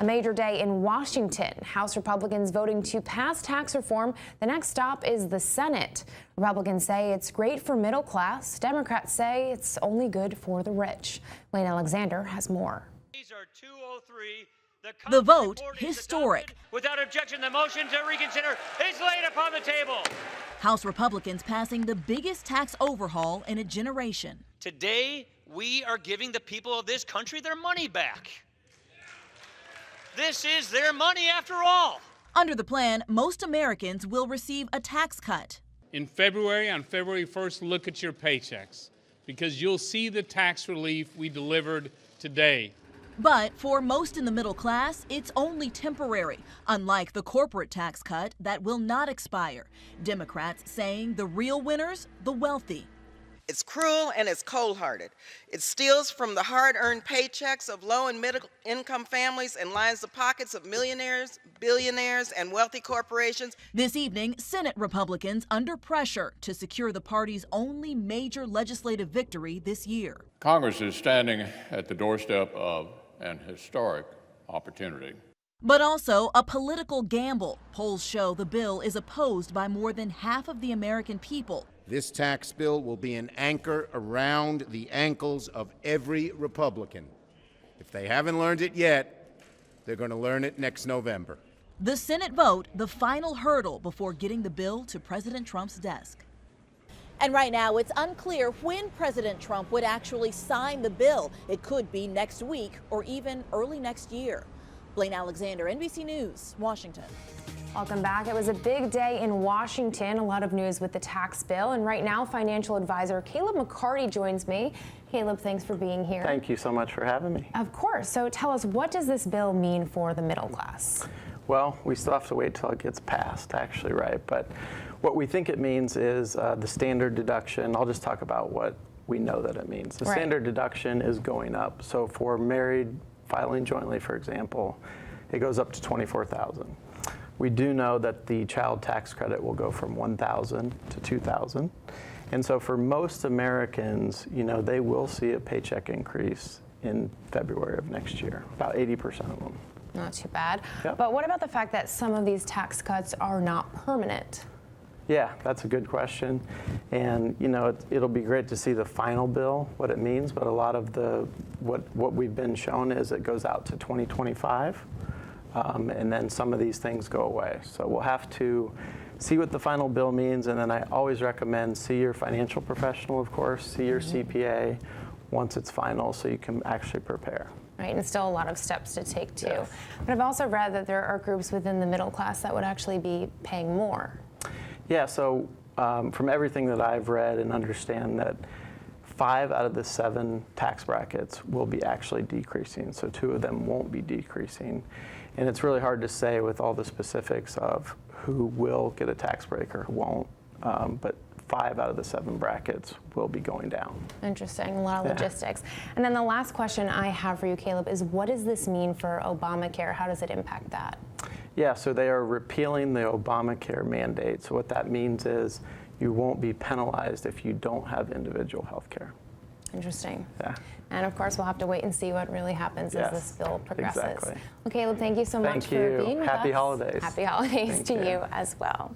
A major day in Washington. House Republicans voting to pass tax reform. The next stop is the Senate. Republicans say it's great for middle class. Democrats say it's only good for the rich. Wayne Alexander has more. These are 203. The vote historic. Without objection, the motion to reconsider is laid upon the table. House Republicans passing the biggest tax overhaul in a generation. Today, we are giving the people of this country their money back. This is their money after all. Under the plan, most Americans will receive a tax cut. In February, on February 1st, look at your paychecks because you'll see the tax relief we delivered today. But for most in the middle class, it's only temporary, unlike the corporate tax cut that will not expire. Democrats saying the real winners, the wealthy. It's cruel and it's cold-hearted. It steals from the hard-earned paychecks of low and middle-income families and lines the pockets of millionaires, billionaires, and wealthy corporations. This evening, Senate Republicans under pressure to secure the party's only major legislative victory this year. Congress is standing at the doorstep of an historic opportunity. But also a political gamble. Polls show the bill is opposed by more than half of the American people. This tax bill will be an anchor around the ankles of every Republican. If they haven't learned it yet, they're going to learn it next November. The Senate vote, the final hurdle before getting the bill to President Trump's desk. And right now, it's unclear when President Trump would actually sign the bill. It could be next week or even early next year. Blaine Alexander, NBC News, Washington. Welcome back. It was a big day in Washington. A lot of news with the tax bill. And right now, financial advisor Caleb McCarty joins me. Caleb, thanks for being here. Thank you so much for having me. Of course. So tell us, what does this bill mean for the middle class? Well, we still have to wait till it gets passed, actually, right? But what we think it means is the standard deduction. I'll just talk about what we know that it means. The standard deduction is going up. So for married filing jointly, for example, it goes up to $24,000. We do know that the child tax credit will go from $1,000 to $2,000. And so for most Americans, you know, they will see a paycheck increase in February of next year, about 80% of them. Not too bad. Yep. But what about the fact that some of these tax cuts are not permanent? Yeah, that's a good question. And, you know, it'll be great to see the final bill, what it means. But a lot of what we've been shown is it goes out to 2025. And then some of these things go away. So we'll have to see what the final bill means. And then I always recommend see your financial professional, of course, see your CPA once it's final so you can actually prepare. Right, and still a lot of steps to take too. Yes. But I've also read that there are groups within the middle class that would actually be paying more. Yeah, so from everything that I've read and understand that 5 out of the 7 tax brackets will be actually decreasing. So 2 of them won't be decreasing. And it's really hard to say with all the specifics of who will get a tax break or who won't. But 5 out of the 7 brackets will be going down. Interesting, a lot of logistics. And then the last question I have for you, Caleb, is what does this mean for Obamacare? How does it impact that? Yeah, so they are repealing the Obamacare mandate. So what that means is you won't be penalized if you don't have individual health care. Interesting. Yeah. And of course, we'll have to wait and see what really happens as this bill progresses. Exactly. Well, Caleb, thank you so much for being with us. Happy holidays. Happy holidays to you as well.